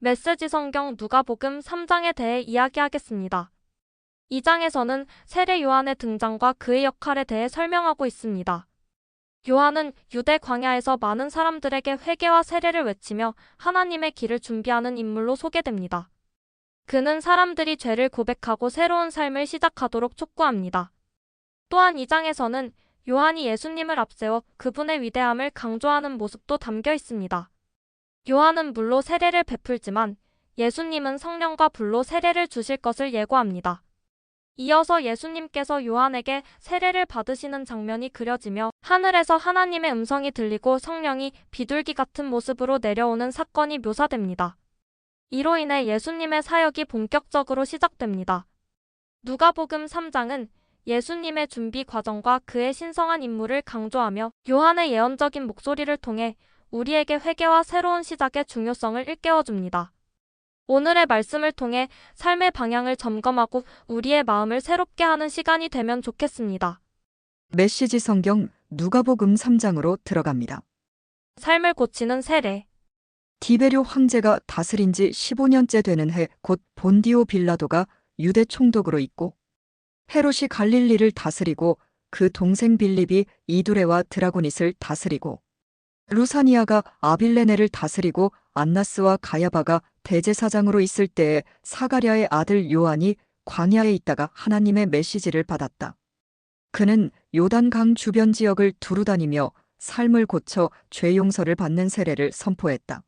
메시지 성경 누가복음 3장에 대해 이야기하겠습니다. 이 장에서는 세례 요한의 등장과 그의 역할에 대해 설명하고 있습니다. 요한은 유대 광야에서 많은 사람들에게 회개와 세례를 외치며 하나님의 길을 준비하는 인물로 소개됩니다. 그는 사람들이 죄를 고백하고 새로운 삶을 시작하도록 촉구합니다. 또한 이 장에서는 요한이 예수님을 앞세워 그분의 위대함을 강조하는 모습도 담겨 있습니다. 요한은 물로 세례를 베풀지만 예수님은 성령과 불로 세례를 주실 것을 예고합니다. 이어서 예수님께서 요한에게 세례를 받으시는 장면이 그려지며 하늘에서 하나님의 음성이 들리고 성령이 비둘기 같은 모습으로 내려오는 사건이 묘사됩니다. 이로 인해 예수님의 사역이 본격적으로 시작됩니다. 누가복음 3장은 예수님의 준비 과정과 그의 신성한 임무를 강조하며 요한의 예언적인 목소리를 통해 우리에게 회개와 새로운 시작의 중요성을 일깨워줍니다. 오늘의 말씀을 통해 삶의 방향을 점검하고 우리의 마음을 새롭게 하는 시간이 되면 좋겠습니다. 메시지 성경 누가복음 3장으로 들어갑니다. 삶을 고치는 세례. 디베료 황제가 다스린 지 15년째 되는 해 곧 본디오 빌라도가 유대 총독으로 있고 헤롯이 갈릴리를 다스리고 그 동생 빌립이 이두레와 드라고닛을 다스리고 루사니아가 아빌레네를 다스리고 안나스와 가야바가 대제사장으로 있을 때에 사가랴의 아들 요한이 광야에 있다가 하나님의 메시지를 받았다. 그는 요단강 주변 지역을 두루 다니며 삶을 고쳐 죄 용서를 받는 세례를 선포했다.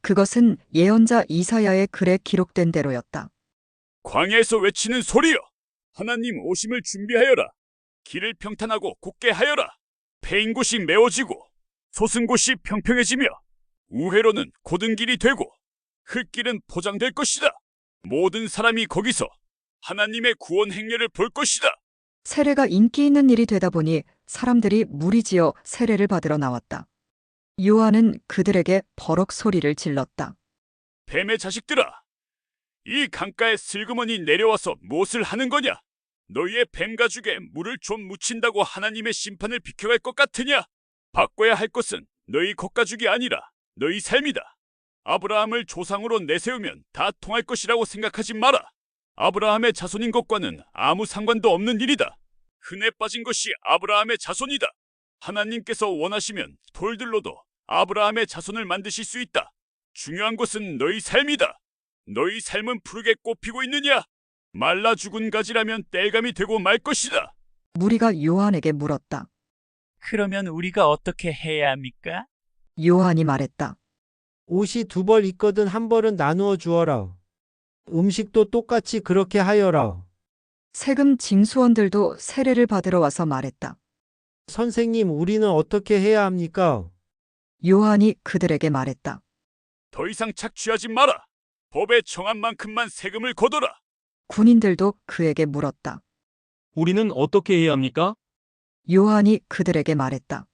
그것은 예언자 이사야의 글에 기록된 대로였다. 광야에서 외치는 소리여! 하나님 오심을 준비하여라! 길을 평탄하고 굳게 하여라! 패인 곳이 메워지고 솟은 곳이 평평해지며 우회로는 곧은 길이 되고 흙길은 포장될 것이다. 모든 사람이 거기서 하나님의 구원 행렬을 볼 것이다. 세례가 인기 있는 일이 되다 보니 사람들이 무리지어 세례를 받으러 나왔다. 요한은 그들에게 버럭 소리를 질렀다. 뱀의 자식들아! 이 강가에 슬그머니 내려와서 무엇을 하는 거냐? 너희의 뱀 가죽에 물을 좀 묻힌다고 하나님의 심판을 비켜갈 것 같으냐? 바꿔야 할 것은 너희 겉가죽이 아니라 너희 삶이다. 아브라함을 조상으로 내세우면 다 통할 것이라고 생각하지 마라. 아브라함의 자손인 것과는 아무 상관도 없는 일이다. 흔해 빠진 것이 아브라함의 자손이다. 하나님께서 원하시면 돌들로도 아브라함의 자손을 만드실 수 있다. 중요한 것은 너희 삶이다. 너희 삶은 푸르게 꽃피고 있느냐? 말라 죽은 가지라면 땔감이 되고 말 것이다. 무리가 요한에게 물었다. 그러면 우리가 어떻게 해야 합니까? 요한이 말했다. 옷이 두 벌 있거든 한 벌은 나누어 주어라. 음식도 똑같이 그렇게 하여라. 세금 징수원들도 세례를 받으러 와서 말했다. 선생님, 우리는 어떻게 해야 합니까? 요한이 그들에게 말했다. 더 이상 착취하지 마라. 법에 정한 만큼만 세금을 거둬라. 군인들도 그에게 물었다. 우리는 어떻게 해야 합니까? 요한이 그들에게 말했다.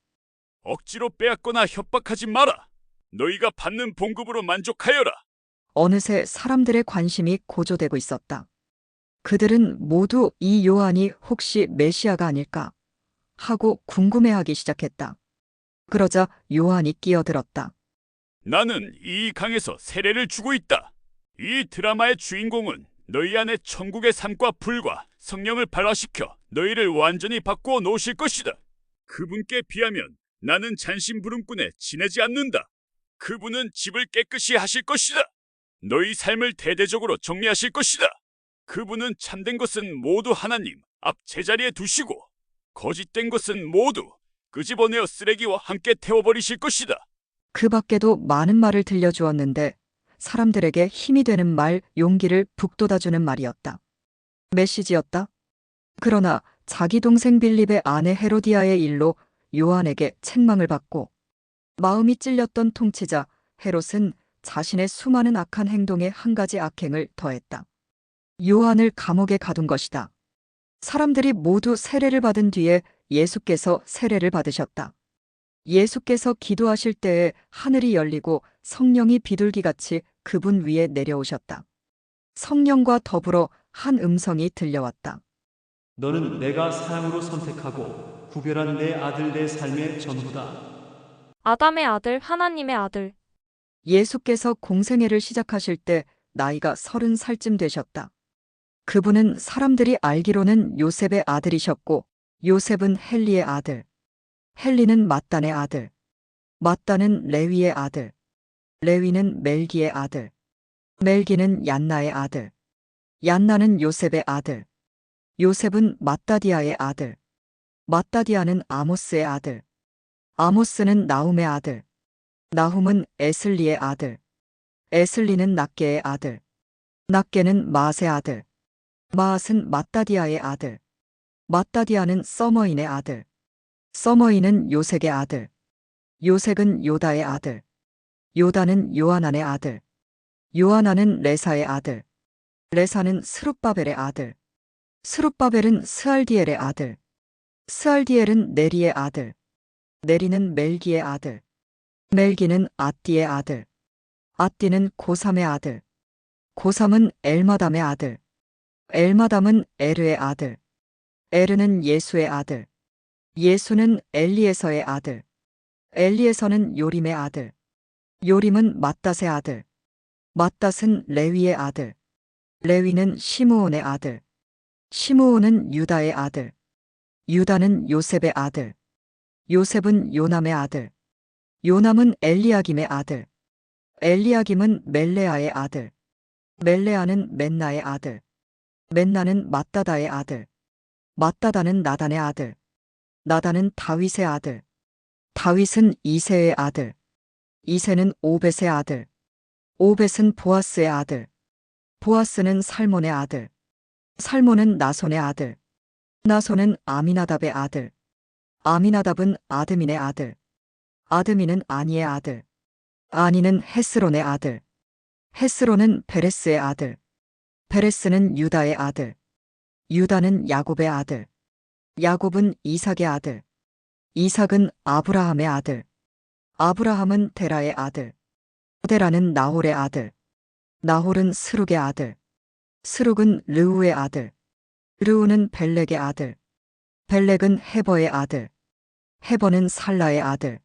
억지로 빼앗거나 협박하지 마라. 너희가 받는 봉급으로 만족하여라. 어느새 사람들의 관심이 고조되고 있었다. 그들은 모두 이 요한이 혹시 메시아가 아닐까 하고 궁금해하기 시작했다. 그러자 요한이 끼어들었다. 나는 이 강에서 세례를 주고 있다. 이 드라마의 주인공은 너희 안에 천국의 삶과 불과 성령을 발화시켜 너희를 완전히 바꾸어 놓으실 것이다. 그분께 비하면 나는 잔심부름꾼에 지내지 않는다. 그분은 집을 깨끗이 하실 것이다. 너희 삶을 대대적으로 정리하실 것이다. 그분은 참된 것은 모두 하나님 앞 제자리에 두시고 거짓된 것은 모두 끄집어내어 쓰레기와 함께 태워버리실 것이다. 그 밖에도 많은 말을 들려주었는데 사람들에게 힘이 되는 말, 용기를 북돋아주는 말이었다. 메시지였다. 그러나 자기 동생 빌립의 아내 헤로디아의 일로 요한에게 책망을 받고 마음이 찔렸던 통치자 헤롯은 자신의 수많은 악한 행동에 한 가지 악행을 더했다. 요한을 감옥에 가둔 것이다. 사람들이 모두 세례를 받은 뒤에 예수께서 세례를 받으셨다. 예수께서 기도하실 때에 하늘이 열리고 성령이 비둘기같이 그분 위에 내려오셨다. 성령과 더불어 한 음성이 들려왔다. 너는 내가 사랑으로 선택하고 구별한 내 아들 내 삶의 전부다. 아담의 아들, 하나님의 아들. 예수께서 공생애를 시작하실 때 나이가 30살쯤 되셨다. 그분은 사람들이 알기로는 요셉의 아들이셨고, 요셉은 헬리의 아들, 헬리는 mat단의 아들, mat단은 레위의 아들, 레위는 멜기의 아들, 멜기는 얀나의 아들, 얀나는 요셉의 아들, 요셉은 마따디아의 아들, 마따디아는 아모스의 아들, 아모스는 나훔의 아들, 나훔은 에슬리의 아들, 에슬리는 낫게의 아들, 낫게는 마앗의 아들, 마앗은 마따디아의 아들, 마따디아는 서머인의 아들, 서머인은 요색의 아들, 요색은 요다의 아들, 요다는 요하난의 아들, 요하난은 레사의 아들, 레사는 스룹바벨의 아들, 스룹바벨은 스알디엘의 아들, 스알디엘은 네리의 아들, 네리는 멜기의 아들, 멜기는 앗디의 아들, 앗디는 고삼의 아들, 고삼은 엘마담의 아들, 엘마담은 에르의 아들, 에르는 예수의 아들, 예수는 엘리에서의 아들, 엘리에서는 요림의 아들, 요림은 맏닷의 아들, 맏닷은 레위의 아들, 레위는 시므온의 아들, 시므온은 유다의 아들, 유다는 요셉의 아들, 요셉은 요남의 아들, 요남은 엘리야김의 아들, 엘리야김은 멜레아의 아들, 멜레아는 맨나의 아들, 맨나는 맏다다의 아들, 맏다다는 나단의 아들, 나단은 다윗의 아들, 다윗은 이새의 아들, 이새는 오벳의 아들, 오벳은 보아스의 아들, 보아스는 살몬의 아들, 살몬은 나손의 아들, 나손은 아미나답의 아들, 아미나답은 아드민의 아들, 아드민은 아니의 아들, 아니는 헤스론의 아들, 헤스론은 베레스의 아들, 베레스는 유다의 아들, 유다는 야곱의 아들, 야곱은 이삭의 아들, 이삭은 아브라함의 아들, 아브라함은 데라의 아들, 데라는 나홀의 아들, 나홀은 스룩의 아들, 스룩은 르우의 아들, 르우는 벨렉의 아들, 벨렉은 헤버의 아들, 헤버는 살라의 아들,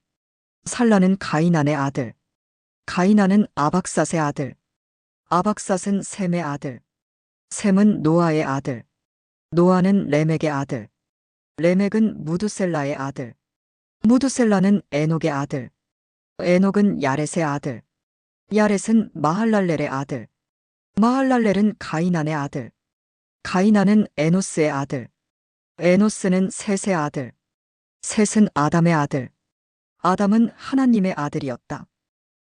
살라는 가이난의 아들, 가이난은 아박삿의 아들, 아박삿은 셈의 아들, 셈은 노아의 아들, 노아는 레멕의 아들, 레멕은 무두셀라의 아들, 무두셀라는 에녹의 아들, 에녹은 야렛의 아들, 야렛은 마할랄렐의 아들, 마할랄렐은 가이난의 아들, 가이난은 에노스의 아들, 에노스는 셋의 아들, 셋은 아담의 아들, 아담은 하나님의 아들이었다.